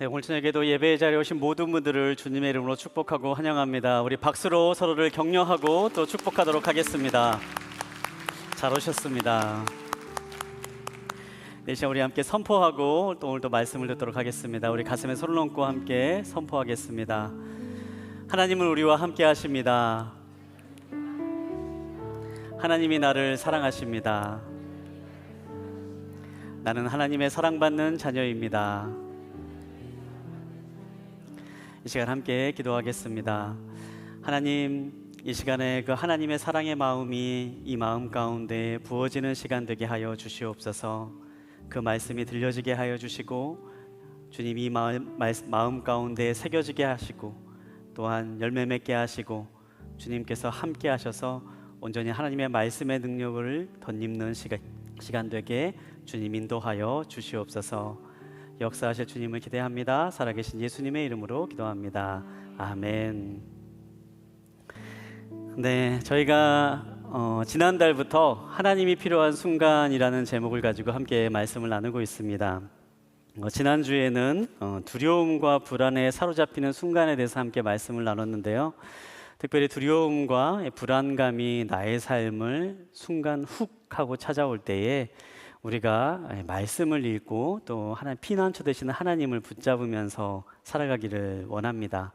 네, 오늘 저녁에도 예배의 자리에 오신 모든 분들을 주님의 이름으로 축복하고 환영합니다. 우리 박수로 서로를 격려하고 또 축복하도록 하겠습니다. 잘 오셨습니다. 네, 시간 우리 함께 선포하고 또 오늘도 말씀을 듣도록 하겠습니다. 우리 가슴에 손을 얹고 함께 선포하겠습니다. 하나님은 우리와 함께 하십니다. 하나님이 나를 사랑하십니다. 나는 하나님의 사랑받는 자녀입니다. 이 시간 함께 기도하겠습니다. 하나님, 이 시간에 그 하나님의 사랑의 마음이 이 마음 가운데 부어지는 시간 되게 하여 주시옵소서. 그 말씀이 들려지게 하여 주시고 주님 이 마음 가운데 새겨지게 하시고 또한 열매 맺게 하시고 주님께서 함께 하셔서 온전히 하나님의 말씀의 능력을 덧입는 시간 되게 주님 인도하여 주시옵소서. 역사하실 주님을 기대합니다. 살아계신 예수님의 이름으로 기도합니다. 아멘. 네, 저희가 지난달부터 하나님이 필요한 순간이라는 제목을 가지고 함께 말씀을 나누고 있습니다. 지난주에는 두려움과 불안에 사로잡히는 순간에 대해서 함께 말씀을 나눴는데요. 특별히 두려움과 불안감이 나의 삶을 순간 훅 하고 찾아올 때에 우리가 말씀을 읽고 또 피난처 되시는 하나님을 붙잡으면서 살아가기를 원합니다.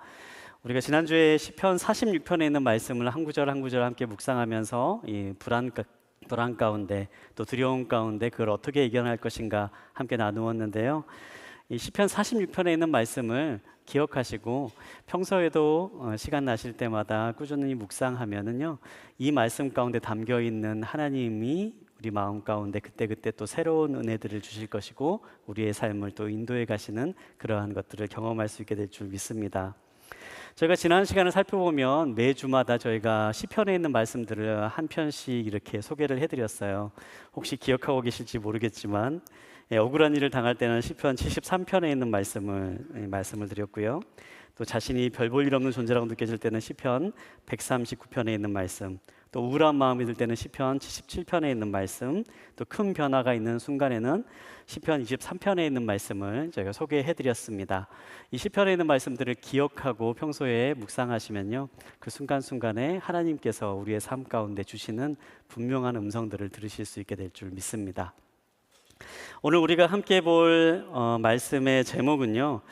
우리가 지난주에 시편 46편에 있는 말씀을 한 구절 한 구절 함께 묵상하면서 이 불안 가운데 또 두려움 가운데 그걸 어떻게 이겨낼 것인가 함께 나누었는데요. 이 시편 46편에 있는 말씀을 기억하시고 평소에도 시간 나실 때마다 꾸준히 묵상하면은요, 이 말씀 가운데 담겨 있는 하나님이 우리 마음 가운데 그때그때 또 새로운 은혜들을 주실 것이고 우리의 삶을 또 인도해 가시는 그러한 것들을 경험할 수 있게 될 줄 믿습니다. 저희가 지난 시간을 살펴보면 매주마다 저희가 시편에 있는 말씀들을 한 편씩 이렇게 소개를 해드렸어요. 혹시 기억하고 계실지 모르겠지만 억울한 일을 당할 때는 시편 73편에 있는 말씀을 드렸고요. 또 자신이 별 볼 일 없는 존재라고 느껴질 때는 시편 139편에 있는 말씀, 또 우울한 마음이 들 때는 시편 77편에 있는 말씀, 또 큰 변화가 있는 순간에는 시편 23편에 있는 말씀을 저희가 소개해드렸습니다. 이 시편에 있는 말씀들을 기억하고 평소에 묵상하시면요, 그 순간순간에 하나님께서 우리의 삶 가운데 주시는 분명한 음성들을 들으실 수 있게 될 줄 믿습니다. 오늘 우리가 함께 볼 말씀의 제목은요,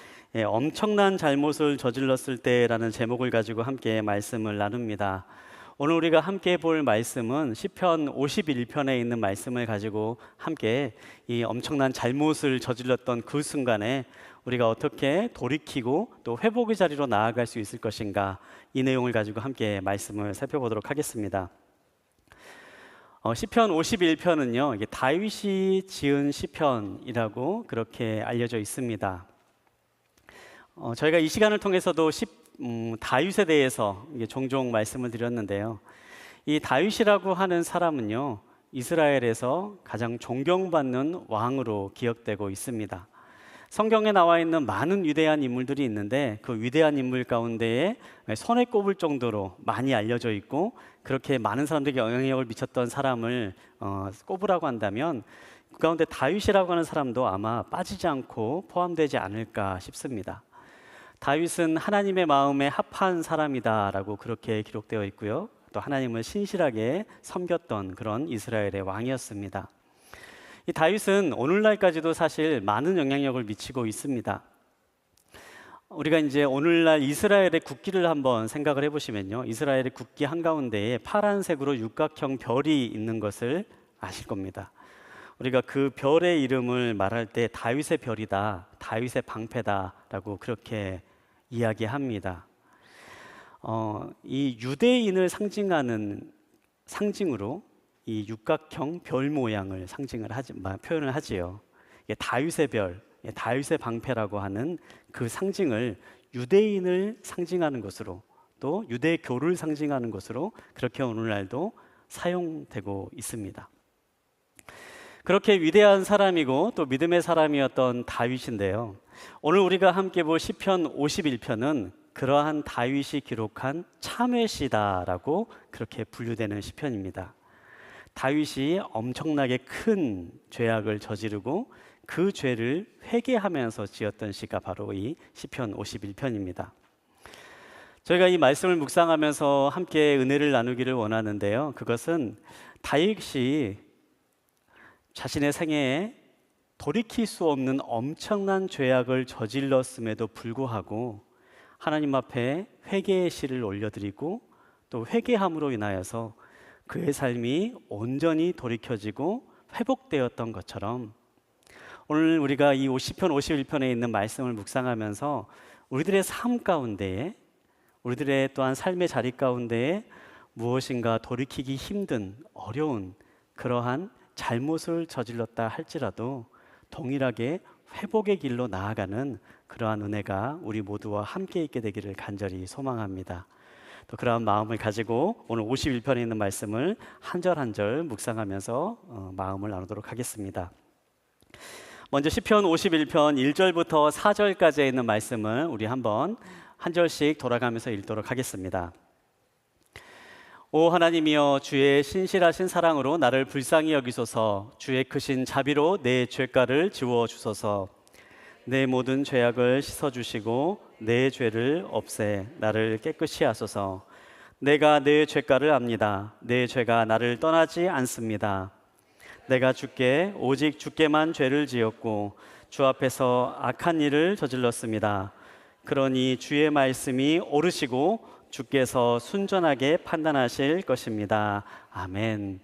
엄청난 잘못을 저질렀을 때라는 제목을 가지고 함께 말씀을 나눕니다. 오늘 우리가 함께 볼 말씀은 시편 51편에 있는 말씀을 가지고 함께 이 엄청난 잘못을 저질렀던 그 순간에 우리가 어떻게 돌이키고 또 회복의 자리로 나아갈 수 있을 것인가, 이 내용을 가지고 함께 말씀을 살펴보도록 하겠습니다. 시편 51편은요, 이게 다윗이 지은 시편이라고 그렇게 알려져 있습니다. 저희가 이 시간을 통해서도 다윗에 대해서 종종 말씀을 드렸는데요. 이 다윗이라고 하는 사람은요, 이스라엘에서 가장 존경받는 왕으로 기억되고 있습니다. 성경에 나와 있는 많은 위대한 인물들이 있는데 그 위대한 인물 가운데에 손에 꼽을 정도로 많이 알려져 있고 그렇게 많은 사람들에게 영향력을 미쳤던 사람을 꼽으라고 한다면 그 가운데 다윗이라고 하는 사람도 아마 빠지지 않고 포함되지 않을까 싶습니다. 다윗은 하나님의 마음에 합한 사람이다라고 그렇게 기록되어 있고요. 또 하나님을 신실하게 섬겼던 그런 이스라엘의 왕이었습니다. 이 다윗은 오늘날까지도 사실 많은 영향력을 미치고 있습니다. 우리가 이제 오늘날 이스라엘의 국기를 한번 생각을 해보시면요, 이스라엘의 국기 한가운데에 파란색으로 육각형 별이 있는 것을 아실 겁니다. 우리가 그 별의 이름을 말할 때 다윗의 별이다, 다윗의 방패다라고 그렇게 이야기합니다. 이 유대인을 상징으로 이 육각형 별 모양을 표현을 하지요. 다윗의 별, 다윗의 방패라고 하는 그 상징을 유대인을 상징하는 것으로, 또 유대교를 상징하는 것으로 그렇게 오늘날도 사용되고 있습니다. 그렇게 위대한 사람이고 또 믿음의 사람이었던 다윗인데요, 오늘 우리가 함께 볼 시편 51편은 그러한 다윗이 기록한 참회시다라고 그렇게 분류되는 시편입니다. 다윗이 엄청나게 큰 죄악을 저지르고 그 죄를 회개하면서 지었던 시가 바로 이 시편 51편입니다. 저희가 이 말씀을 묵상하면서 함께 은혜를 나누기를 원하는데요. 그것은 다윗이 자신의 생애에 돌이킬 수 없는 엄청난 죄악을 저질렀음에도 불구하고 하나님 앞에 회개의 시를 올려드리고 또 회개함으로 인하여서 그의 삶이 온전히 돌이켜지고 회복되었던 것처럼 오늘 우리가 이 시편 51편에 있는 말씀을 묵상하면서 우리들의 삶 가운데에 우리들의 또한 삶의 자리 가운데에 무엇인가 돌이키기 힘든 어려운 그러한 잘못을 저질렀다 할지라도 동일하게 회복의 길로 나아가는 그러한 은혜가 우리 모두와 함께 있게 되기를 간절히 소망합니다. 또 그러한 마음을 가지고 오늘 51편에 있는 말씀을 한 절 한 절 묵상하면서 마음을 나누도록 하겠습니다. 먼저 시편 51편 1절부터 4절까지에 있는 말씀을 우리 한번 한 절씩 돌아가면서 읽도록 하겠습니다. 오 하나님이여, 주의 신실하신 사랑으로 나를 불쌍히 여기소서. 주의 크신 자비로 내 죄가를 지워 주소서. 내 모든 죄악을 씻어주시고 내 죄를 없애 나를 깨끗이 하소서. 내가 내 죄가를 압니다. 내 죄가 나를 떠나지 않습니다. 내가 오직 주께만 죄를 지었고 주 앞에서 악한 일을 저질렀습니다. 그러니 주의 말씀이 옳으시고 주께서 순전하게 판단하실 것입니다. 아멘.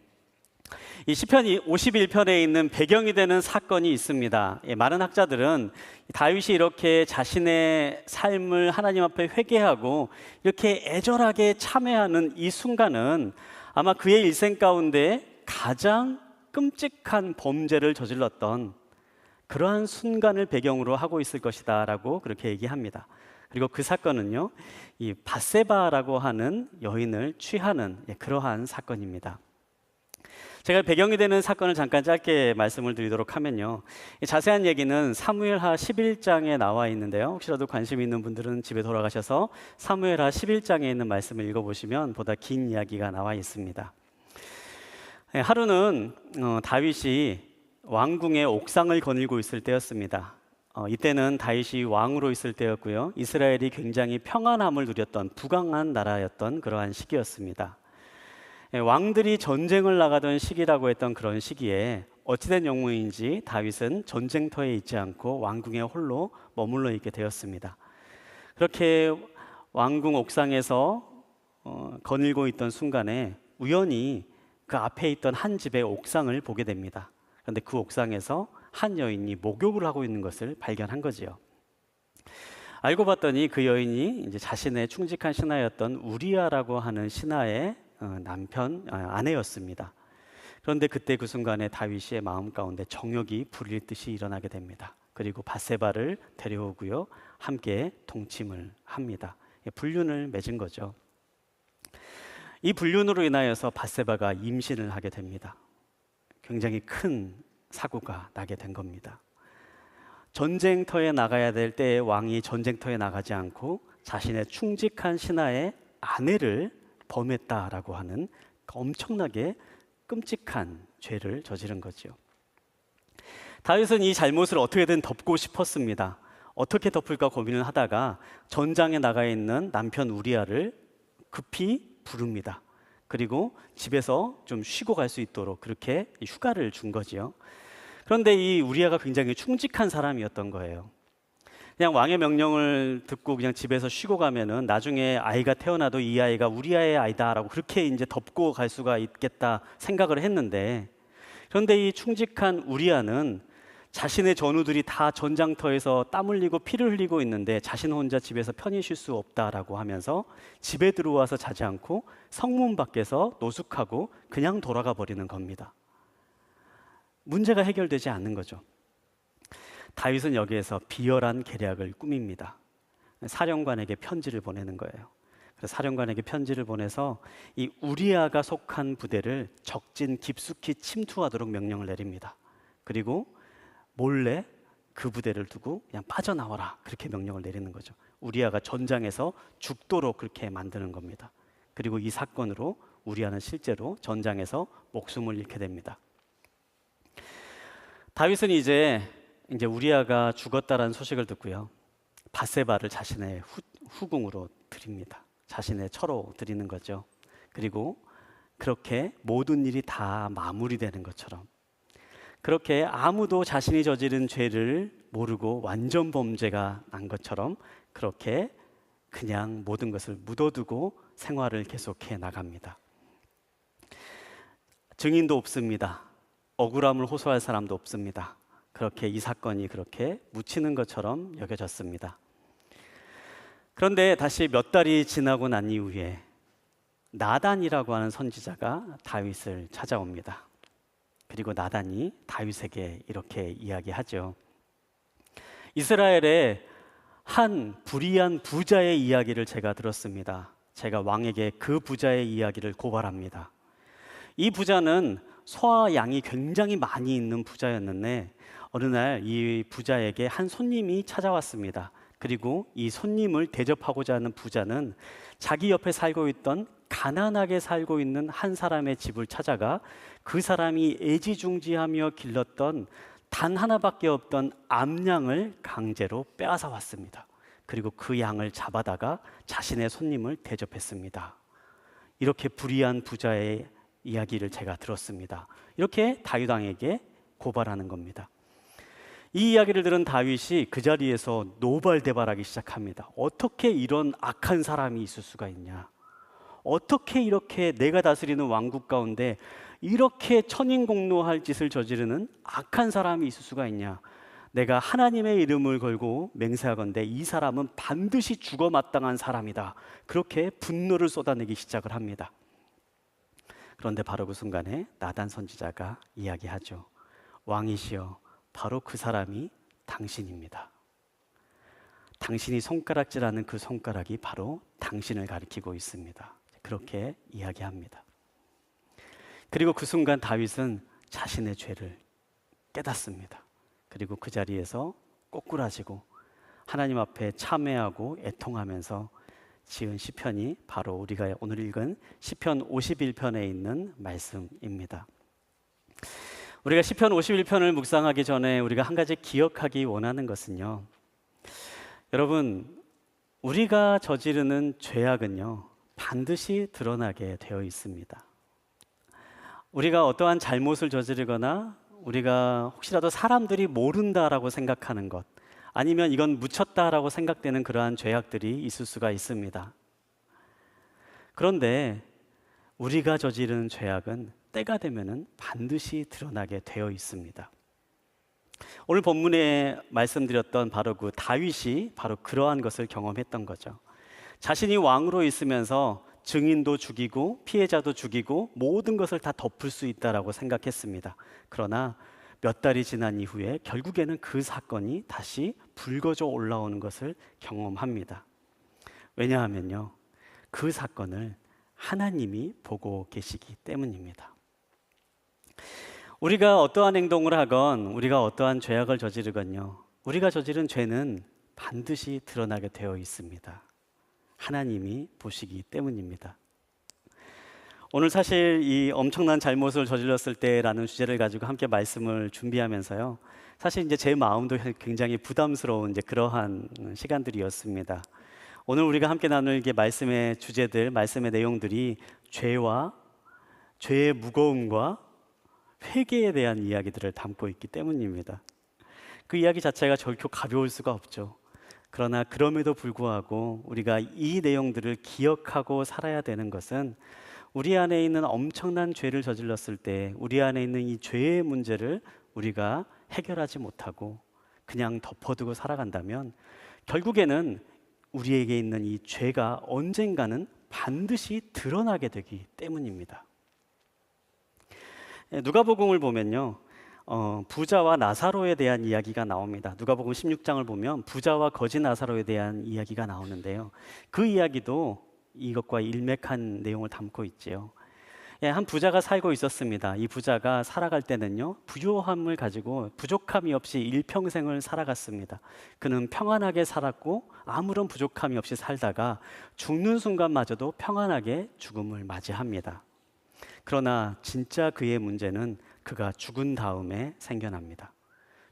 이 시편 51편에 있는 배경이 되는 사건이 있습니다. 많은 학자들은 다윗이 이렇게 자신의 삶을 하나님 앞에 회개하고 이렇게 애절하게 참회하는 이 순간은 아마 그의 일생 가운데 가장 끔찍한 범죄를 저질렀던 그러한 순간을 배경으로 하고 있을 것이다 라고 그렇게 얘기합니다. 그리고 그 사건은요, 이 밧세바라고 하는 여인을 취하는 그러한 사건입니다. 제가 배경이 되는 사건을 잠깐 짧게 말씀을 드리도록 하면요, 자세한 얘기는 사무엘하 11장에 나와 있는데요, 혹시라도 관심 있는 분들은 집에 돌아가셔서 사무엘하 11장에 있는 말씀을 읽어보시면 보다 긴 이야기가 나와 있습니다. 하루는 다윗이 왕궁의 옥상을 거닐고 있을 때였습니다. 이때는 다윗이 왕으로 있을 때였고요, 이스라엘이 굉장히 평안함을 누렸던 부강한 나라였던 그러한 시기였습니다. 왕들이 전쟁을 나가던 시기라고 했던 그런 시기에 어찌된 영문인지 다윗은 전쟁터에 있지 않고 왕궁에 홀로 머물러 있게 되었습니다. 그렇게 왕궁 옥상에서 거닐고 있던 순간에 우연히 그 앞에 있던 한 집의 옥상을 보게 됩니다. 그런데 그 옥상에서 한 여인이 목욕을 하고 있는 것을 발견한 거지요. 알고 봤더니 그 여인이 이제 자신의 충직한 신하였던 우리아라고 하는 신하의 아내였습니다. 그런데 그때 그 순간에 다윗의 마음 가운데 정욕이 불일 듯이 일어나게 됩니다. 그리고 밧세바를 데려오고요, 함께 동침을 합니다. 불륜을 맺은 거죠. 이 불륜으로 인하여서 밧세바가 임신을 하게 됩니다. 굉장히 큰 사고가 나게 된 겁니다. 전쟁터에 나가야 될 때에 왕이 전쟁터에 나가지 않고 자신의 충직한 신하의 아내를 범했다라고 하는 엄청나게 끔찍한 죄를 저지른 거죠. 다윗은 이 잘못을 어떻게든 덮고 싶었습니다. 어떻게 덮을까 고민을 하다가 전장에 나가 있는 남편 우리아를 급히 부릅니다. 그리고 집에서 좀 쉬고 갈 수 있도록 그렇게 휴가를 준 거지요. 그런데 이 우리아가 굉장히 충직한 사람이었던 거예요. 그냥 왕의 명령을 듣고 그냥 집에서 쉬고 가면은 나중에 아이가 태어나도 이 아이가 우리아의 아이다라고 그렇게 이제 덮고 갈 수가 있겠다 생각을 했는데, 그런데 이 충직한 우리아는 자신의 전우들이 다 전장터에서 땀 흘리고 피를 흘리고 있는데 자신 혼자 집에서 편히 쉴 수 없다라고 하면서 집에 들어와서 자지 않고 성문 밖에서 노숙하고 그냥 돌아가 버리는 겁니다. 문제가 해결되지 않는 거죠. 다윗은 여기에서 비열한 계략을 꾸밉니다. 사령관에게 편지를 보내는 거예요. 그래서 사령관에게 편지를 보내서 이 우리아가 속한 부대를 적진 깊숙이 침투하도록 명령을 내립니다. 그리고 몰래 그 부대를 두고 그냥 빠져나와라, 그렇게 명령을 내리는 거죠. 우리아가 전장에서 죽도록 그렇게 만드는 겁니다. 그리고 이 사건으로 우리아는 실제로 전장에서 목숨을 잃게 됩니다. 다윗은 이제 이제 우리아가 죽었다라는 소식을 듣고요. 밧세바를 자신의 후궁으로 드립니다. 자신의 처로 드리는 거죠. 그리고 그렇게 모든 일이 다 마무리되는 것처럼, 그렇게 아무도 자신이 저지른 죄를 모르고 완전 범죄가 난 것처럼 그렇게 그냥 모든 것을 묻어두고 생활을 계속해 나갑니다. 증인도 없습니다. 억울함을 호소할 사람도 없습니다. 그렇게 이 사건이 그렇게 묻히는 것처럼 여겨졌습니다. 그런데 다시 몇 달이 지나고 난 이후에 나단이라고 하는 선지자가 다윗을 찾아옵니다. 그리고 나단이 다윗에게 이렇게 이야기하죠. 이스라엘의 한 불의한 부자의 이야기를 제가 들었습니다. 제가 왕에게 그 부자의 이야기를 고발합니다. 이 부자는 소와 양이 굉장히 많이 있는 부자였는데 어느 날 이 부자에게 한 손님이 찾아왔습니다. 그리고 이 손님을 대접하고자 하는 부자는 자기 옆에 살고 있던 가난하게 살고 있는 한 사람의 집을 찾아가 그 사람이 애지중지하며 길렀던 단 하나밖에 없던 암양을 강제로 빼앗아 왔습니다. 그리고 그 양을 잡아다가 자신의 손님을 대접했습니다. 이렇게 불의한 부자의 이야기를 제가 들었습니다. 이렇게 다윗 왕에게 고발하는 겁니다. 이 이야기를 들은 다윗이 그 자리에서 노발대발하기 시작합니다. 어떻게 이런 악한 사람이 있을 수가 있냐? 어떻게 이렇게 내가 다스리는 왕국 가운데 이렇게 천인공노할 짓을 저지르는 악한 사람이 있을 수가 있냐? 내가 하나님의 이름을 걸고 맹세하건대 이 사람은 반드시 죽어 마땅한 사람이다. 그렇게 분노를 쏟아내기 시작을 합니다. 그런데 바로 그 순간에 나단 선지자가 이야기하죠. 왕이시여, 바로 그 사람이 당신입니다. 당신이 손가락질하는 그 손가락이 바로 당신을 가리키고 있습니다. 그렇게 이야기합니다. 그리고 그 순간 다윗은 자신의 죄를 깨닫습니다. 그리고 그 자리에서 꼬꾸라지고 하나님 앞에 참회하고 애통하면서 지은 시편이 바로 우리가 오늘 읽은 시편 51편에 있는 말씀입니다. 우리가 시편 51편을 묵상하기 전에 우리가 한 가지 기억하기 원하는 것은요, 여러분, 우리가 저지르는 죄악은요 반드시 드러나게 되어 있습니다. 우리가 어떠한 잘못을 저지르거나 우리가 혹시라도 사람들이 모른다라고 생각하는 것, 아니면 이건 묻혔다라고 생각되는 그러한 죄악들이 있을 수가 있습니다. 그런데 우리가 저지르는 죄악은 때가 되면은 반드시 드러나게 되어 있습니다. 오늘 본문에 말씀드렸던 바로 그 다윗이 바로 그러한 것을 경험했던 거죠. 자신이 왕으로 있으면서 증인도 죽이고 피해자도 죽이고 모든 것을 다 덮을 수 있다라고 생각했습니다. 그러나 몇 달이 지난 이후에 결국에는 그 사건이 다시 불거져 올라오는 것을 경험합니다. 왜냐하면요, 그 사건을 하나님이 보고 계시기 때문입니다. 우리가 어떠한 행동을 하건 우리가 어떠한 죄악을 저지르건요, 우리가 저지른 죄는 반드시 드러나게 되어 있습니다. 하나님이 보시기 때문입니다. 오늘 사실 이 엄청난 잘못을 저질렀을 때라는 주제를 가지고 함께 말씀을 준비하면서요, 사실 이제 제 마음도 굉장히 부담스러운 이제 그러한 시간들이었습니다. 오늘 우리가 함께 나눌 말씀의 주제들, 말씀의 내용들이 죄와 죄의 무거움과 회개에 대한 이야기들을 담고 있기 때문입니다. 그 이야기 자체가 결코 가벼울 수가 없죠. 그러나 그럼에도 불구하고 우리가 이 내용들을 기억하고 살아야 되는 것은 우리 안에 있는 엄청난 죄를 저질렀을 때 우리 안에 있는 이 죄의 문제를 우리가 해결하지 못하고 그냥 덮어두고 살아간다면 결국에는 우리에게 있는 이 죄가 언젠가는 반드시 드러나게 되기 때문입니다. 누가복음을 보면요, 부자와 나사로에 대한 이야기가 나옵니다. 누가복음 16장을 보면 부자와 거지 나사로에 대한 이야기가 나오는데요, 그 이야기도 이것과 일맥한 내용을 담고 있지요. 한 부자가 살고 있었습니다. 이 부자가 살아갈 때는요, 부요함을 가지고 부족함이 없이 일평생을 살아갔습니다. 그는 평안하게 살았고 아무런 부족함이 없이 살다가 죽는 순간마저도 평안하게 죽음을 맞이합니다. 그러나 진짜 그의 문제는 그가 죽은 다음에 생겨납니다.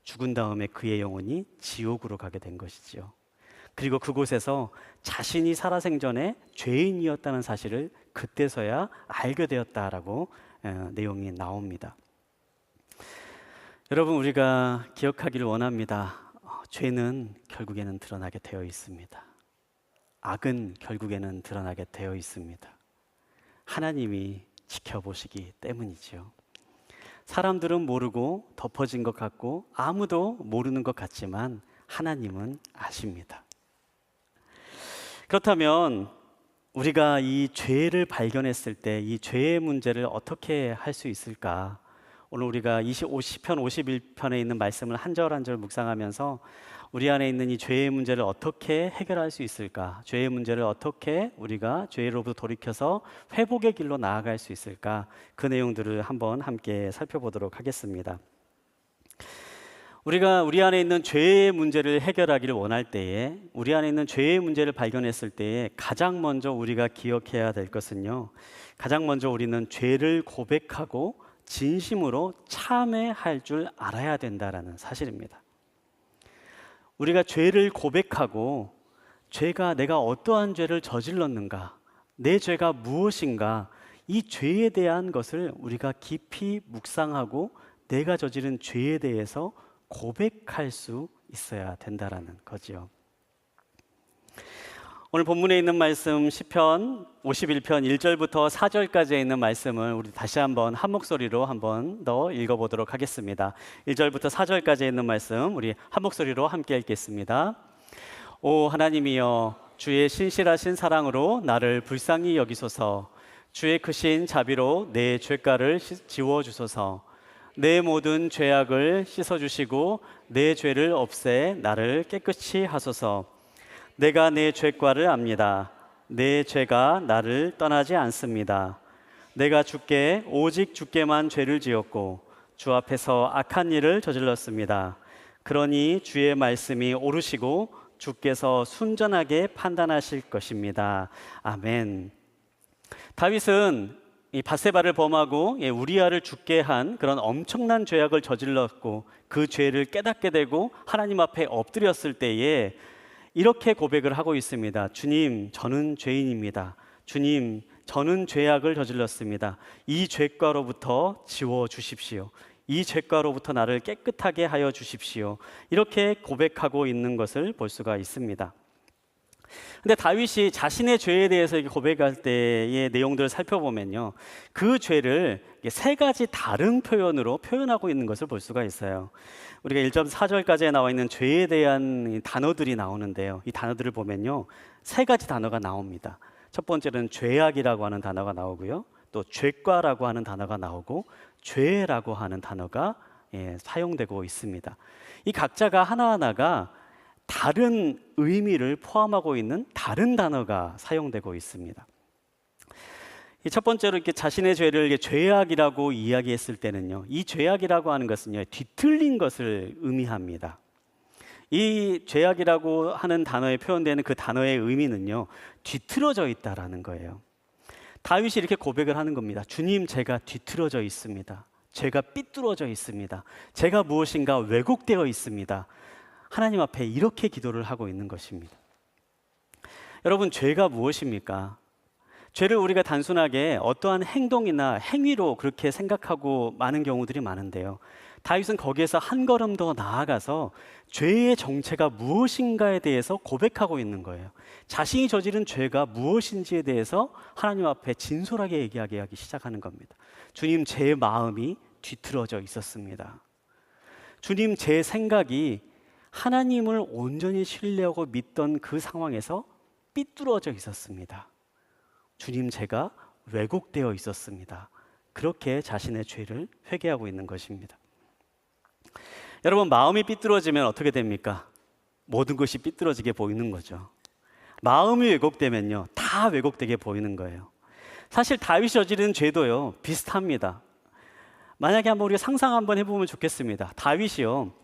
죽은 다음에 그의 영혼이 지옥으로 가게 된 것이지요. 그리고 그곳에서 자신이 살아생전에 죄인이었다는 사실을 그때서야 알게 되었다라고 내용이 나옵니다. 여러분, 우리가 기억하기를 원합니다. 죄는 결국에는 드러나게 되어 있습니다. 악은 결국에는 드러나게 되어 있습니다. 하나님이 지켜보시기 때문이지요. 사람들은 모르고 덮어진 것 같고 아무도 모르는 것 같지만 하나님은 아십니다. 그렇다면 우리가 이 죄를 발견했을 때 이 죄의 문제를 어떻게 할 수 있을까? 오늘 우리가 50편 51편에 있는 말씀을 한 절 한 절 묵상하면서 우리 안에 있는 이 죄의 문제를 어떻게 해결할 수 있을까? 죄의 문제를 어떻게 우리가 죄로부터 돌이켜서 회복의 길로 나아갈 수 있을까? 그 내용들을 한번 함께 살펴보도록 하겠습니다. 우리가 우리 안에 있는 죄의 문제를 해결하기를 원할 때에, 우리 안에 있는 죄의 문제를 발견했을 때에 가장 먼저 우리가 기억해야 될 것은요, 가장 먼저 우리는 죄를 고백하고 진심으로 참회할 줄 알아야 된다라는 사실입니다. 우리가 죄를 고백하고 죄가 내가 어떠한 죄를 저질렀는가, 내 죄가 무엇인가, 이 죄에 대한 것을 우리가 깊이 묵상하고 내가 저지른 죄에 대해서 고백할 수 있어야 된다라는 거지요. 오늘 본문에 있는 말씀 시편 51편 1절부터 4절까지에 있는 말씀을 우리 다시 한번 한 목소리로 한번 더 읽어보도록 하겠습니다. 1절부터 4절까지에 있는 말씀 우리 한 목소리로 함께 읽겠습니다. 오 하나님이여, 주의 신실하신 사랑으로 나를 불쌍히 여기소서. 주의 크신 자비로 내 죄가를 지워주소서. 내 모든 죄악을 씻어주시고 내 죄를 없애 나를 깨끗이 하소서. 내가 내 죄과를 압니다. 내 죄가 나를 떠나지 않습니다. 내가 주께 오직 주께만 죄를 지었고 주 앞에서 악한 일을 저질렀습니다. 그러니 주의 말씀이 옳으시고 주께서 순전하게 판단하실 것입니다. 아멘. 다윗은 이 밧세바를 범하고 우리아를 죽게 한 그런 엄청난 죄악을 저질렀고 그 죄를 깨닫게 되고 하나님 앞에 엎드렸을 때에 이렇게 고백을 하고 있습니다. 주님, 저는 죄인입니다. 주님, 저는 죄악을 저질렀습니다. 이 죄과로부터 지워주십시오. 이 죄과로부터 나를 깨끗하게 하여 주십시오. 이렇게 고백하고 있는 것을 볼 수가 있습니다. 근데 다윗이 자신의 죄에 대해서 이렇게 고백할 때의 내용들을 살펴보면요, 그 죄를 세 가지 다른 표현으로 표현하고 있는 것을 볼 수가 있어요. 우리가 1.4절까지에 나와 있는 죄에 대한 단어들이 나오는데요, 이 단어들을 보면요, 세 가지 단어가 나옵니다. 첫 번째는 죄악이라고 하는 단어가 나오고요, 또 죄과라고 하는 단어가 나오고 죄라고 하는 단어가 사용되고 있습니다. 이 각자가 하나하나가 다른 의미를 포함하고 있는 다른 단어가 사용되고 있습니다. 첫 번째로 이렇게 자신의 죄를 죄악이라고 이야기했을 때는요, 이 죄악이라고 하는 것은요, 뒤틀린 것을 의미합니다. 이 죄악이라고 하는 단어에 표현되는 그 단어의 의미는요, 뒤틀어져 있다라는 거예요. 다윗이 이렇게 고백을 하는 겁니다. 주님, 제가 뒤틀어져 있습니다. 제가 삐뚤어져 있습니다. 제가 무엇인가 왜곡되어 있습니다. 하나님 앞에 이렇게 기도를 하고 있는 것입니다. 여러분, 죄가 무엇입니까? 죄를 우리가 단순하게 어떠한 행동이나 행위로 그렇게 생각하고 많은 경우들이 많은데요, 다윗은 거기에서 한 걸음 더 나아가서 죄의 정체가 무엇인가에 대해서 고백하고 있는 거예요. 자신이 저지른 죄가 무엇인지에 대해서 하나님 앞에 진솔하게 얘기하기 시작하는 겁니다. 주님, 제 마음이 뒤틀어져 있었습니다. 주님, 제 생각이 하나님을 온전히 신뢰하고 믿던 그 상황에서 삐뚤어져 있었습니다. 주님, 제가 왜곡되어 있었습니다. 그렇게 자신의 죄를 회개하고 있는 것입니다. 여러분, 마음이 삐뚤어지면 어떻게 됩니까? 모든 것이 삐뚤어지게 보이는 거죠. 마음이 왜곡되면요, 다 왜곡되게 보이는 거예요. 사실 다윗이 저지른 죄도요, 비슷합니다. 만약에 한번 우리가 상상 한번 해보면 좋겠습니다. 다윗이요,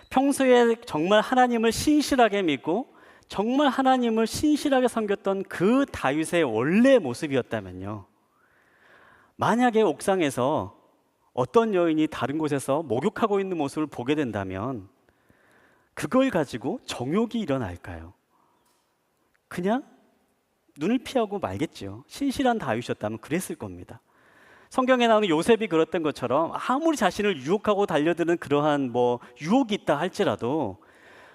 평소에 정말 하나님을 신실하게 믿고 정말 하나님을 신실하게 섬겼던 그 다윗의 원래 모습이었다면요, 만약에 옥상에서 어떤 여인이 다른 곳에서 목욕하고 있는 모습을 보게 된다면 그걸 가지고 정욕이 일어날까요? 그냥 눈을 피하고 말겠죠. 신실한 다윗이었다면 그랬을 겁니다. 성경에 나오는 요셉이 그랬던 것처럼 아무리 자신을 유혹하고 달려드는 그러한 유혹이 있다 할지라도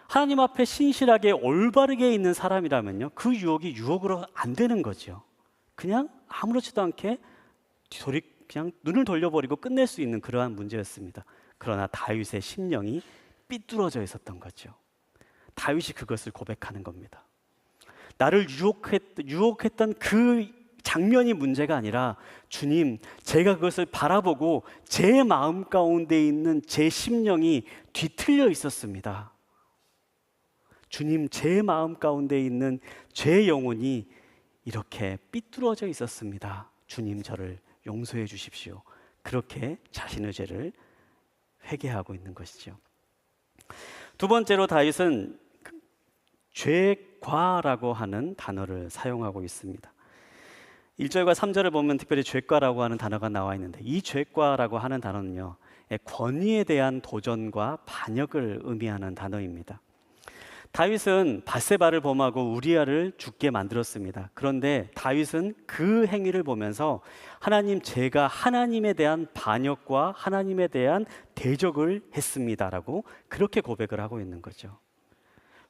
하나님 앞에 신실하게 올바르게 있는 사람이라면요, 그 유혹이 유혹으로 안 되는 거죠. 그냥 아무렇지도 않게 그냥 눈을 돌려버리고 끝낼 수 있는 그러한 문제였습니다. 그러나 다윗의 심령이 삐뚤어져 있었던 거죠. 다윗이 그것을 고백하는 겁니다. 나를 유혹했던 그 장면이 문제가 아니라, 주님, 제가 그것을 바라보고 제 마음 가운데 있는 제 심령이 뒤틀려 있었습니다. 주님, 제 마음 가운데 있는 제 영혼이 이렇게 삐뚤어져 있었습니다. 주님, 저를 용서해 주십시오. 그렇게 자신의 죄를 회개하고 있는 것이죠. 두 번째로 다윗은 죄과라고 하는 단어를 사용하고 있습니다. 1절과 3절을 보면 특별히 죄과라고 하는 단어가 나와 있는데, 이 죄과라고 하는 단어는요, 권위에 대한 도전과 반역을 의미하는 단어입니다. 다윗은 밧세바를 범하고 우리아를 죽게 만들었습니다. 그런데 다윗은 그 행위를 보면서 하나님, 제가 하나님에 대한 반역과 하나님에 대한 대적을 했습니다라고 그렇게 고백을 하고 있는 거죠.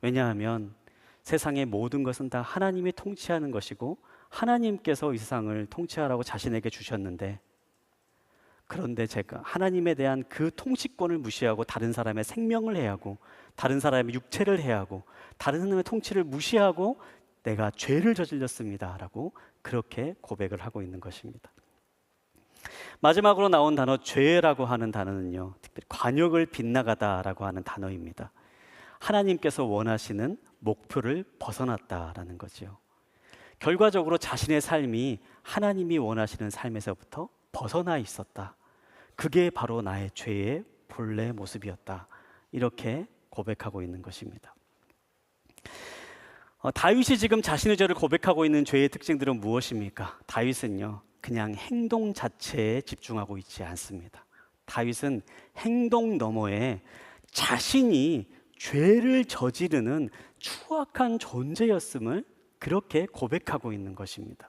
왜냐하면 세상의 모든 것은 다 하나님이 통치하는 것이고 하나님께서 이 세상을 통치하라고 자신에게 주셨는데, 그런데 제가 하나님에 대한 그 통치권을 무시하고 다른 사람의 생명을 해하고 다른 사람의 육체를 해하고 다른 사람의 통치를 무시하고 내가 죄를 저질렀습니다 라고 그렇게 고백을 하고 있는 것입니다. 마지막으로 나온 단어 죄라고 하는 단어는요, 특별히 관역을 빗나가다라고 하는 단어입니다. 하나님께서 원하시는 목표를 벗어났다라는 거죠. 결과적으로 자신의 삶이 하나님이 원하시는 삶에서부터 벗어나 있었다. 그게 바로 나의 죄의 본래 모습이었다. 이렇게 고백하고 있는 것입니다. 다윗이 지금 자신의 죄를 고백하고 있는 죄의 특징들은 무엇입니까? 다윗은요, 그냥 행동 자체에 집중하고 있지 않습니다. 다윗은 행동 너머에 자신이 죄를 저지르는 추악한 존재였음을 그렇게 고백하고 있는 것입니다.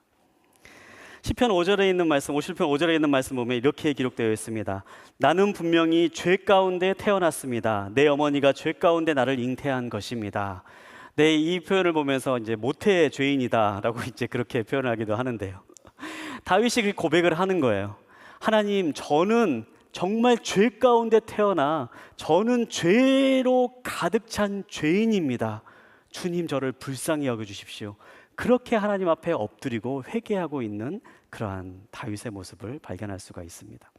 시편 5절에 있는 말씀, 50편 5절에 있는 말씀 보면 이렇게 기록되어 있습니다. 나는 분명히 죄 가운데 태어났습니다. 내 어머니가 죄 가운데 나를 잉태한 것입니다. 네, 이 표현을 보면서 이제 모태 죄인이다라고 이제 그렇게 표현하기도 하는데요. 다윗이 그 고백을 하는 거예요. 하나님, 저는 정말 죄 가운데 태어나 저는 죄로 가득 찬 죄인입니다. 주님, 저를 불쌍히 여겨 주십시오. 그렇게 하나님 앞에 엎드리고 회개하고 있는 그러한 다윗의 모습을 발견할 수가 있습니다.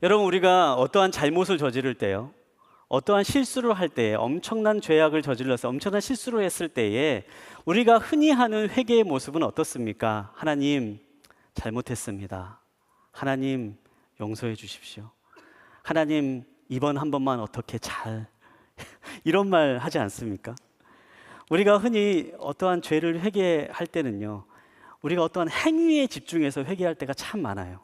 여러분, 우리가 어떠한 잘못을 저지를 때요, 어떠한 실수를 할 때에, 엄청난 죄악을 저질러서 엄청난 실수를 했을 때에 우리가 흔히 하는 회개의 모습은 어떻습니까? 하나님, 잘못했습니다. 하나님, 용서해 주십시오. 하나님, 이번 한 번만 어떻게 이런 말 하지 않습니까? 우리가 흔히 어떠한 죄를 회개할 때는요, 우리가 어떠한 행위에 집중해서 회개할 때가 참 많아요.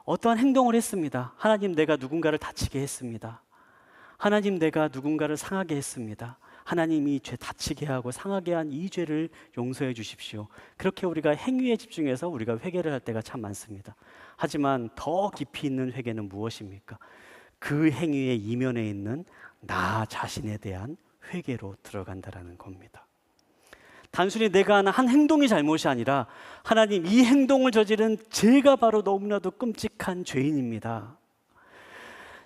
어떠한 행동을 했습니다. 하나님, 내가 누군가를 다치게 했습니다. 하나님, 내가 누군가를 상하게 했습니다. 하나님이 죄 다치게 하고 상하게 한 이 죄를 용서해 주십시오. 그렇게 우리가 행위에 집중해서 우리가 회개를 할 때가 참 많습니다. 하지만 더 깊이 있는 회개는 무엇입니까? 그 행위의 이면에 있는 나 자신에 대한 회개로 들어간다라는 겁니다. 단순히 내가 하는 한 행동이 잘못이 아니라, 하나님, 이 행동을 저지른 제가 바로 너무나도 끔찍한 죄인입니다.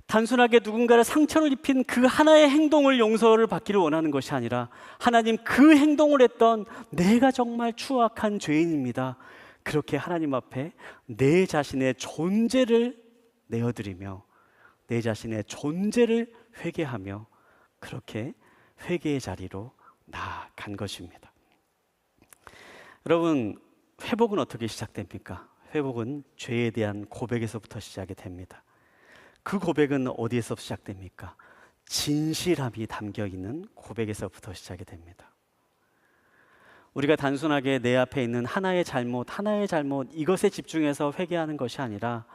단순하게 누군가를 상처를 입힌 그 하나의 행동을 용서를 받기를 원하는 것이 아니라, 하나님, 그 행동을 했던 내가 정말 추악한 죄인입니다. 그렇게 하나님 앞에 내 자신의 존재를 내어드리며 내 자신의 존재를 회개하며 그렇게 회개의 자리로 나아간 것입니다. 여러분, 회복은 어떻게 시작됩니까? 회복은 죄에 대한 고백에서부터 시작이 됩니다. 그 고백은 어디에서 시작됩니까? 진실함이 담겨 있는 고백에서부터 시작이 됩니다. 우리가 단순하게 내 앞에 있는 하나의 잘못 이것에 집중해서 회개하는 것이 아니라,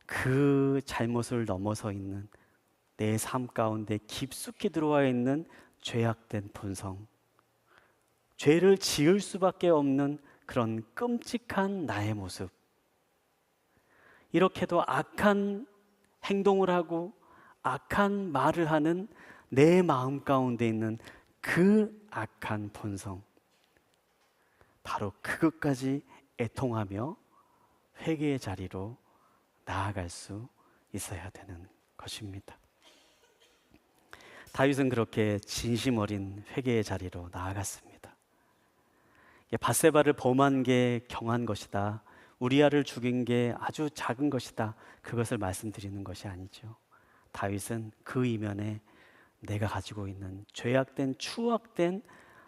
그 잘못을 넘어서 있는 내 삶 가운데 깊숙이 들어와 있는 죄악된 본성, 죄를 지을 수밖에 없는 그런 끔찍한 나의 모습, 이렇게도 악한 행동을 하고 악한 말을 하는 내 마음 가운데 있는 그 악한 본성, 바로 그것까지 애통하며 회개의 자리로 나아갈 수 있어야 되는 것입니다. 다윗은 그렇게 진심 어린 회개의 자리로 나아갔습니다. 밧세바를 범한 게 경한 것이다, 우리아를 죽인 게 아주 작은 것이다, 그것을 말씀드리는 것이 아니죠. 다윗은 그 이면에 내가 가지고 있는 죄악된 추악된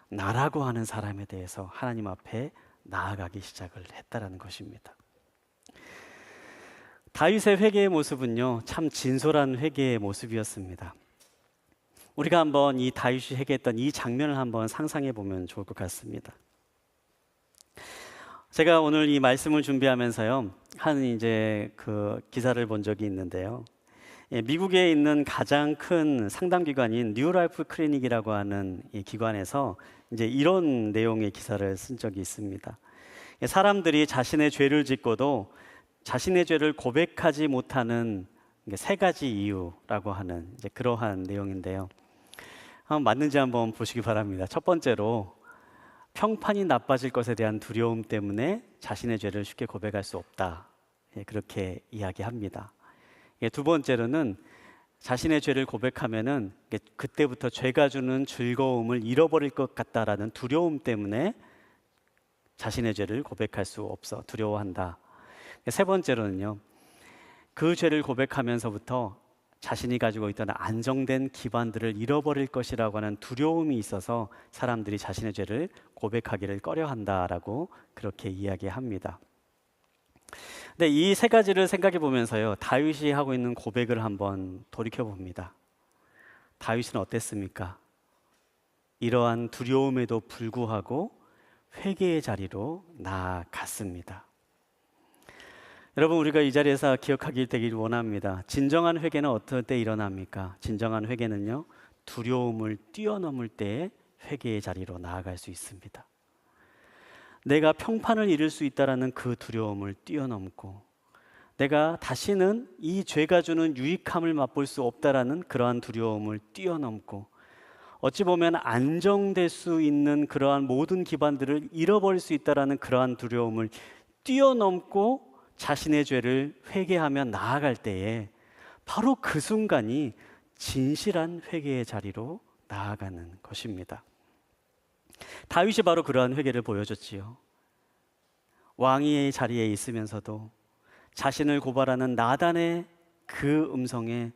나라고 하는 사람에 대해서 하나님 앞에 나아가기 시작을 했다라는 것입니다. 다윗의 회개의 모습은요, 참 진솔한 회개의 모습이었습니다. 우리가 한번 이 다윗이 회개했던 이 장면을 한번 상상해 보면 좋을 것 같습니다. 제가 오늘 이 말씀을 준비하면서요, 한 그 기사를 본 적이 있는데요. 미국에 있는 가장 큰 상담기관인 뉴라이프 클리닉이라고 하는 이 기관에서 이런 내용의 기사를 쓴 적이 있습니다. 사람들이 자신의 죄를 짓고도 자신의 죄를 고백하지 못하는 3가지 이유라고 하는 그러한 내용인데요. 맞는지 한번 보시기 바랍니다. 첫 번째로, 평판이 나빠질 것에 대한 두려움 때문에 자신의 죄를 쉽게 고백할 수 없다, 그렇게 이야기합니다. 두 번째로는 자신의 죄를 고백하면은 그때부터 죄가 주는 즐거움을 잃어버릴 것 같다라는 두려움 때문에 자신의 죄를 고백할 수 없어 두려워한다. 세 번째로는요, 그 죄를 고백하면서부터 자신이 가지고 있던 안정된 기반들을 잃어버릴 것이라고 하는 두려움이 있어서 사람들이 자신의 죄를 고백하기를 꺼려한다라고 그렇게 이야기합니다. 근데 이 3가지를 생각해 보면서요, 다윗이 하고 있는 고백을 한번 돌이켜 봅니다. 다윗은 어땠습니까? 이러한 두려움에도 불구하고 회개의 자리로 나아갔습니다. 여러분, 우리가 이 자리에서 기억하길 되길 원합니다. 진정한 회개는 어떨 때 일어납니까? 진정한 회개는요, 두려움을 뛰어넘을 때에 회개의 자리로 나아갈 수 있습니다. 내가 평판을 잃을 수 있다는 그 두려움을 뛰어넘고, 내가 다시는 이 죄가 주는 유익함을 맛볼 수 없다라는 그러한 두려움을 뛰어넘고, 어찌 보면 안정될 수 있는 그러한 모든 기반들을 잃어버릴 수 있다라는 그러한 두려움을 뛰어넘고 자신의 죄를 회개하며 나아갈 때에 바로 그 순간이 진실한 회개의 자리로 나아가는 것입니다. 다윗이 바로 그러한 회개를 보여줬지요. 왕위의 자리에 있으면서도 자신을 고발하는 나단의 그 음성에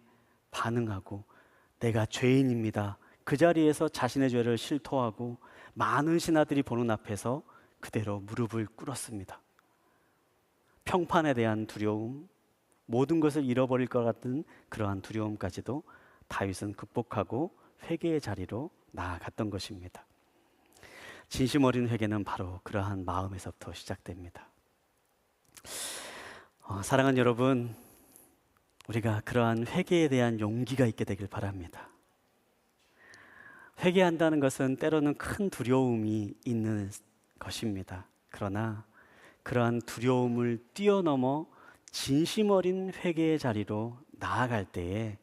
반응하고, 내가 죄인입니다, 그 자리에서 자신의 죄를 실토하고 많은 신하들이 보는 앞에서 그대로 무릎을 꿇었습니다. 평판에 대한 두려움, 모든 것을 잃어버릴 것 같은 그러한 두려움까지도 다윗은 극복하고 회개의 자리로 나아갔던 것입니다. 진심 어린 회개는 바로 그러한 마음에서부터 시작됩니다. 사랑하는 여러분, 우리가 그러한 회개에 대한 용기가 있게 되길 바랍니다. 회개한다는 것은 때로는 큰 두려움이 있는 것입니다. 그러나 그러한 두려움을 뛰어넘어 진심 어린 회개의 자리로 나아갈 때에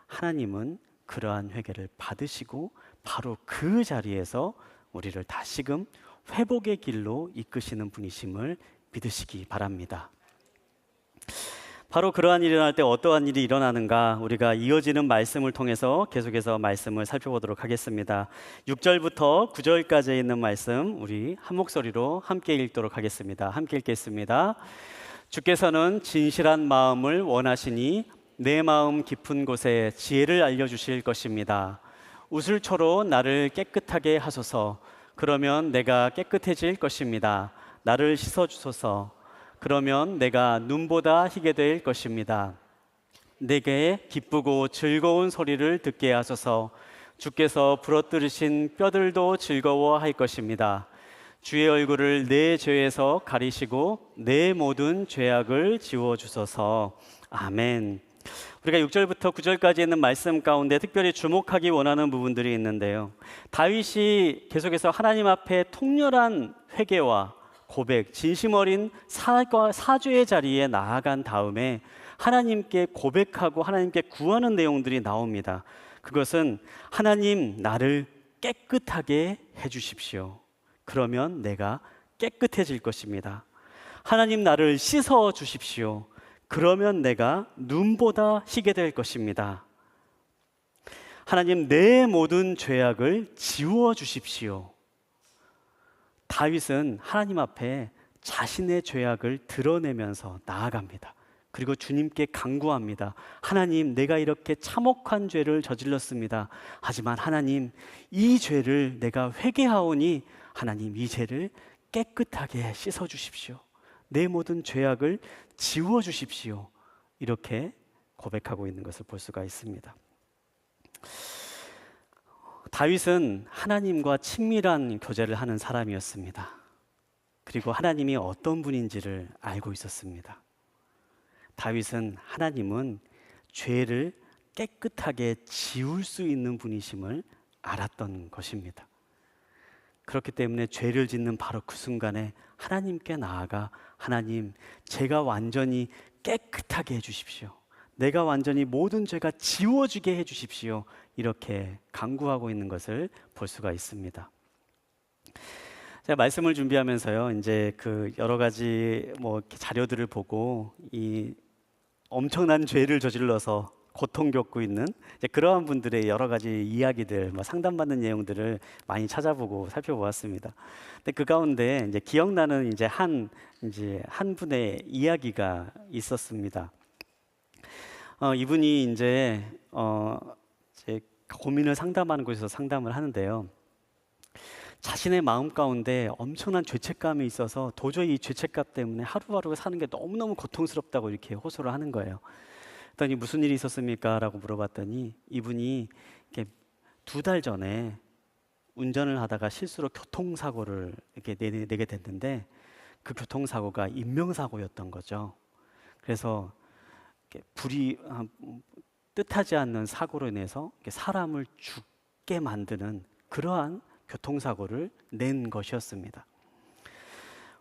하나님은 그러한 회개를 받으시고 바로 그 자리에서 우리를 다시금 회복의 길로 이끄시는 분이심을 믿으시기 바랍니다. 바로 그러한 일이 일어날 때 어떠한 일이 일어나는가, 우리가 이어지는 말씀을 통해서 계속해서 말씀을 살펴보도록 하겠습니다. 6절부터 9절까지 있는 말씀 우리 한 목소리로 함께 읽도록 하겠습니다. 함께 읽겠습니다. 주께서는 진실한 마음을 원하시니 내 마음 깊은 곳에 지혜를 알려주실 것입니다. 우슬초로 나를 깨끗하게 하소서. 그러면 내가 깨끗해질 것입니다. 나를 씻어주소서. 그러면 내가 눈보다 희게 될 것입니다. 내게 기쁘고 즐거운 소리를 듣게 하소서. 주께서 부러뜨리신 뼈들도 즐거워할 것입니다. 주의 얼굴을 내 죄에서 가리시고 내 모든 죄악을 지워 주소서. 아멘. 우리가 6절부터 9절까지 있는 말씀 가운데 특별히 주목하기 원하는 부분들이 있는데요. 다윗이 계속해서 하나님 앞에 통렬한 회개와 고백, 진심 어린 사죄의 자리에 나아간 다음에 하나님께 고백하고 하나님께 구하는 내용들이 나옵니다. 그것은 하나님, 나를 깨끗하게 해주십시오. 그러면 내가 깨끗해질 것입니다. 하나님, 나를 씻어 주십시오. 그러면 내가 눈보다 희게 될 것입니다. 하나님, 내 모든 죄악을 지워 주십시오. 다윗은 하나님 앞에 자신의 죄악을 드러내면서 나아갑니다. 그리고 주님께 간구합니다. 하나님, 내가 이렇게 참혹한 죄를 저질렀습니다. 하지만 하나님, 이 죄를 내가 회개하오니 하나님, 이 죄를 깨끗하게 씻어 주십시오. 내 모든 죄악을 지워 주십시오. 이렇게 고백하고 있는 것을 볼 수가 있습니다. 다윗은 하나님과 친밀한 교제를 하는 사람이었습니다. 그리고 하나님이 어떤 분인지를 알고 있었습니다. 다윗은 하나님은 죄를 깨끗하게 지울 수 있는 분이심을 알았던 것입니다. 그렇기 때문에 죄를 짓는 바로 그 순간에 하나님께 나아가 하나님, 제가 완전히 깨끗하게 해주십시오. 내가 완전히 모든 죄가 지워지게 해주십시오. 이렇게 간구하고 있는 것을 볼 수가 있습니다. 제가 말씀을 준비하면서요, 이제 그 여러 가지 자료들을 보고 이 엄청난 죄를 저질러서 고통 겪고 있는 그러한 분들의 여러 가지 이야기들, 상담받는 내용들을 많이 찾아보고 살펴보았습니다. 근데 그 가운데 이제 기억나는 한 분의 이야기가 있었습니다. 이분이 이제 고민을 상담하는 곳에서 상담을 하는데요. 자신의 마음 가운데 엄청난 죄책감이 있어서 도저히 이 죄책감 때문에 하루하루 사는 게 너무너무 고통스럽다고 이렇게 호소를 하는 거예요. 그랬더니 무슨 일이 있었습니까? 라고 물어봤더니 이분이 2달 전에 운전을 하다가 실수로 교통사고를 이렇게 내게 됐는데 그 교통사고가 인명사고였던 거죠. 그래서 뜻하지 않는 사고로 인해서 사람을 죽게 만드는 그러한 교통사고를 낸 것이었습니다.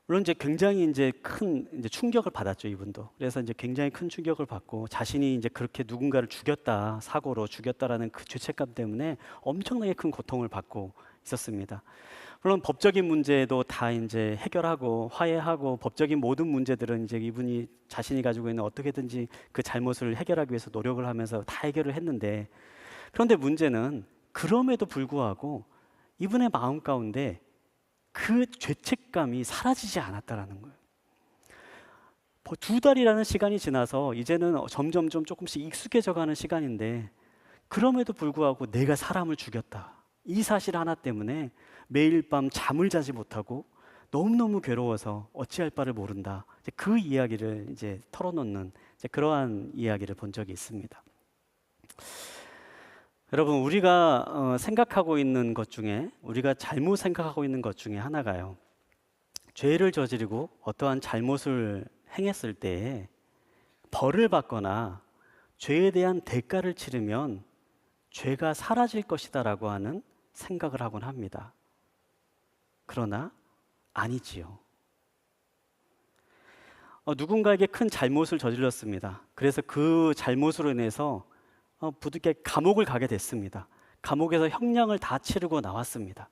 물론 굉장히 큰 충격을 받았죠, 이분도. 그래서 굉장히 큰 충격을 받고 자신이 그렇게 누군가를 사고로 죽였다라는 그 죄책감 때문에 엄청나게 큰 고통을 받고 있었습니다. 물론 법적인 문제도 다 해결하고 화해하고 법적인 모든 문제들은 이분이 자신이 가지고 있는 어떻게든지 그 잘못을 해결하기 위해서 노력을 하면서 다 해결을 했는데, 그런데 문제는 그럼에도 불구하고 이분의 마음 가운데 그 죄책감이 사라지지 않았다라는 거예요. 2달이라는 시간이 지나서 이제는 점점 조금씩 익숙해져가는 시간인데 그럼에도 불구하고 내가 사람을 죽였다, 이 사실 하나 때문에 매일 밤 잠을 자지 못하고 너무너무 괴로워서 어찌할 바를 모른다. 그 이야기를 털어놓는 그러한 이야기를 본 적이 있습니다. 여러분, 우리가 생각하고 있는 것 중에, 우리가 잘못 생각하고 있는 것 중에 하나가요, 죄를 저지르고 어떠한 잘못을 행했을 때에 벌을 받거나 죄에 대한 대가를 치르면 죄가 사라질 것이다라고 하는 생각을 하곤 합니다. 그러나 아니지요. 누군가에게 큰 잘못을 저질렀습니다. 그래서 그 잘못으로 인해서 부득이 감옥을 가게 됐습니다. 감옥에서 형량을 다 치르고 나왔습니다.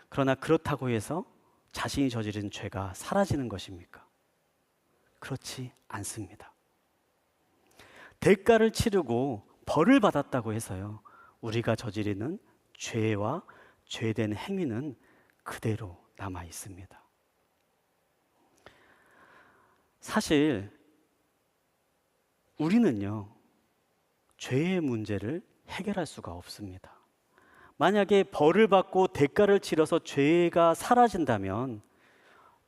그러나 그렇다고 해서 자신이 저지른 죄가 사라지는 것입니까? 그렇지 않습니다. 대가를 치르고 벌을 받았다고 해서요, 우리가 저지르는 죄와 죄된 행위는 그대로 남아 있습니다. 사실 우리는요, 죄의 문제를 해결할 수가 없습니다. 만약에 벌을 받고 대가를 치러서 죄가 사라진다면,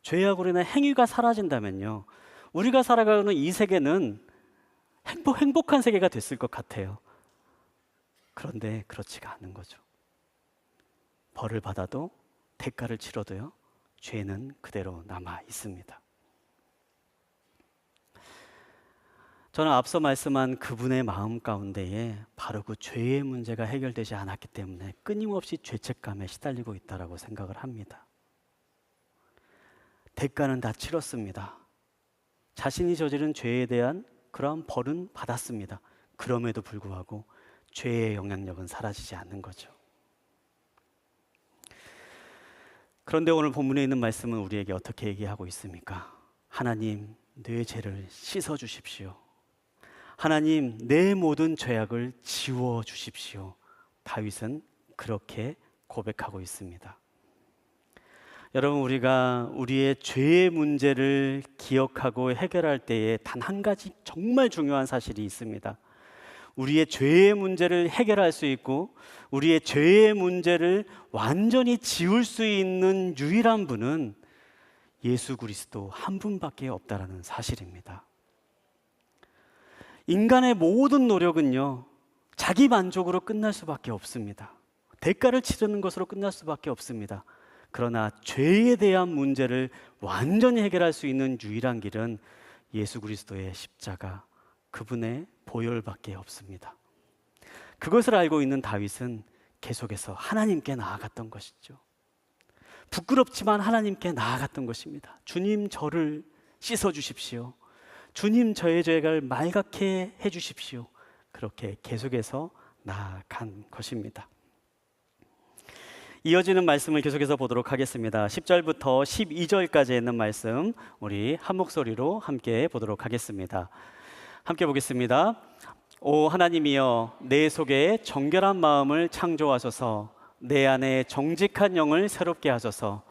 죄악으로 인한 행위가 사라진다면요, 우리가 살아가는 이 세계는 행복한 세계가 됐을 것 같아요. 그런데 그렇지가 않은 거죠. 벌을 받아도 대가를 치러도요, 죄는 그대로 남아 있습니다. 저는 앞서 말씀한 그분의 마음 가운데에 바로 그 죄의 문제가 해결되지 않았기 때문에 끊임없이 죄책감에 시달리고 있다고 생각을 합니다. 대가는 다 치렀습니다. 자신이 저지른 죄에 대한 그러한 벌은 받았습니다. 그럼에도 불구하고 죄의 영향력은 사라지지 않는 거죠. 그런데 오늘 본문에 있는 말씀은 우리에게 어떻게 얘기하고 있습니까? 하나님, 내 죄를 씻어 주십시오. 하나님, 내 모든 죄악을 지워 주십시오. 다윗은 그렇게 고백하고 있습니다. 여러분, 우리가 우리의 죄의 문제를 기억하고 해결할 때에 단 한 가지 정말 중요한 사실이 있습니다. 우리의 죄의 문제를 해결할 수 있고 우리의 죄의 문제를 완전히 지울 수 있는 유일한 분은 예수 그리스도 한 분밖에 없다라는 사실입니다. 인간의 모든 노력은요, 자기 만족으로 끝날 수밖에 없습니다. 대가를 치르는 것으로 끝날 수밖에 없습니다. 그러나 죄에 대한 문제를 완전히 해결할 수 있는 유일한 길은 예수 그리스도의 십자가, 그분의 보혈밖에 없습니다. 그것을 알고 있는 다윗은 계속해서 하나님께 나아갔던 것이죠. 부끄럽지만 하나님께 나아갔던 것입니다. 주님, 저를 씻어 주십시오. 주님, 저의 죄를 맑게 해 주십시오. 그렇게 계속해서 나아간 것입니다. 이어지는 말씀을 계속해서 보도록 하겠습니다. 10절부터 12절까지 있는 말씀 우리 한 목소리로 함께 보도록 하겠습니다. 함께 보겠습니다. 오 하나님이여, 내 속에 정결한 마음을 창조하소서. 내 안에 정직한 영을 새롭게 하소서.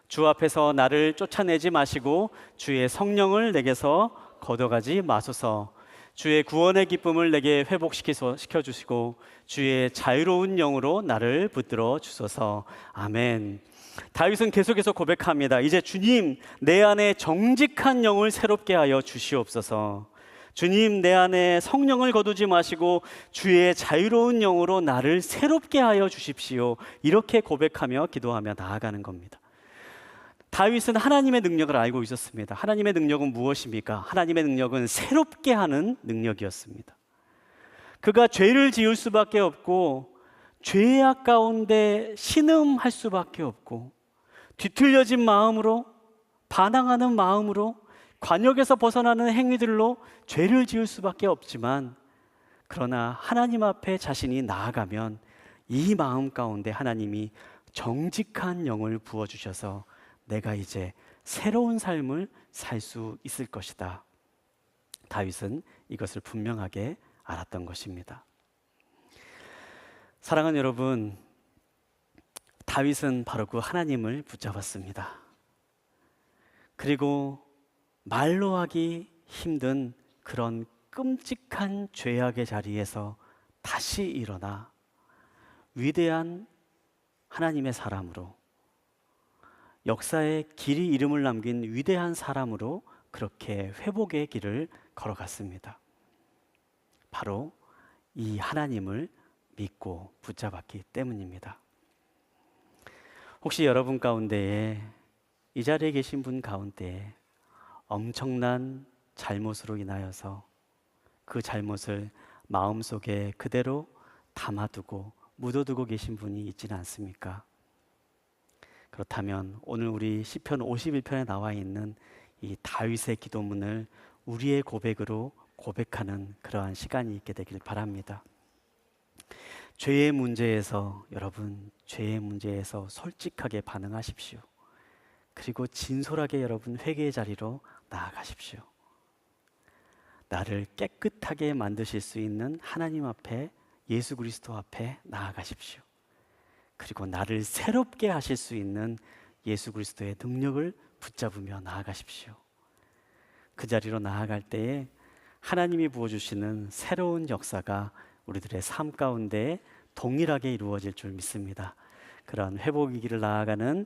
주 앞에서 나를 쫓아내지 마시고 주의 성령을 내게서 거둬가지 마소서. 주의 구원의 기쁨을 내게 회복시켜 주시고 주의 자유로운 영으로 나를 붙들어 주소서. 아멘. 다윗은 계속해서 고백합니다. 이제 주님, 내 안에 정직한 영을 새롭게 하여 주시옵소서. 주님, 내 안에 성령을 거두지 마시고 주의 자유로운 영으로 나를 새롭게 하여 주십시오. 이렇게 고백하며 기도하며 나아가는 겁니다. 다윗은 하나님의 능력을 알고 있었습니다. 하나님의 능력은 무엇입니까? 하나님의 능력은 새롭게 하는 능력이었습니다. 그가 죄를 지을 수밖에 없고 죄악 가운데 신음할 수밖에 없고 뒤틀려진 마음으로, 반항하는 마음으로, 관역에서 벗어나는 행위들로 죄를 지을 수밖에 없지만, 그러나 하나님 앞에 자신이 나아가면 이 마음 가운데 하나님이 정직한 영을 부어주셔서 내가 이제 새로운 삶을 살 수 있을 것이다. 다윗은 이것을 분명하게 알았던 것입니다. 사랑하는 여러분, 다윗은 바로 그 하나님을 붙잡았습니다. 그리고 말로 하기 힘든 그런 끔찍한 죄악의 자리에서 다시 일어나 위대한 하나님의 사람으로, 역사의 길이 이름을 남긴 위대한 사람으로 그렇게 회복의 길을 걸어갔습니다. 바로 이 하나님을 믿고 붙잡았기 때문입니다. 혹시 여러분 가운데에, 이 자리에 계신 분 가운데에 엄청난 잘못으로 인하여서 그 잘못을 마음속에 그대로 담아두고 묻어두고 계신 분이 있지는 않습니까? 그렇다면 오늘 우리 시편 51편에 나와 있는 이 다윗의 기도문을 우리의 고백으로 고백하는 그러한 시간이 있게 되길 바랍니다. 죄의 문제에서, 여러분, 죄의 문제에서 솔직하게 반응하십시오. 그리고 진솔하게 여러분 회개의 자리로 나아가십시오. 나를 깨끗하게 만드실 수 있는 하나님 앞에, 예수 그리스도 앞에 나아가십시오. 그리고 나를 새롭게 하실 수 있는 예수 그리스도의 능력을 붙잡으며 나아가십시오. 그 자리로 나아갈 때에 하나님이 부어주시는 새로운 역사가 우리들의 삶 가운데 동일하게 이루어질 줄 믿습니다. 그런 회복의 길을 나아가는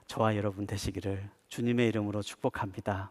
저와 여러분 되시기를 주님의 이름으로 축복합니다.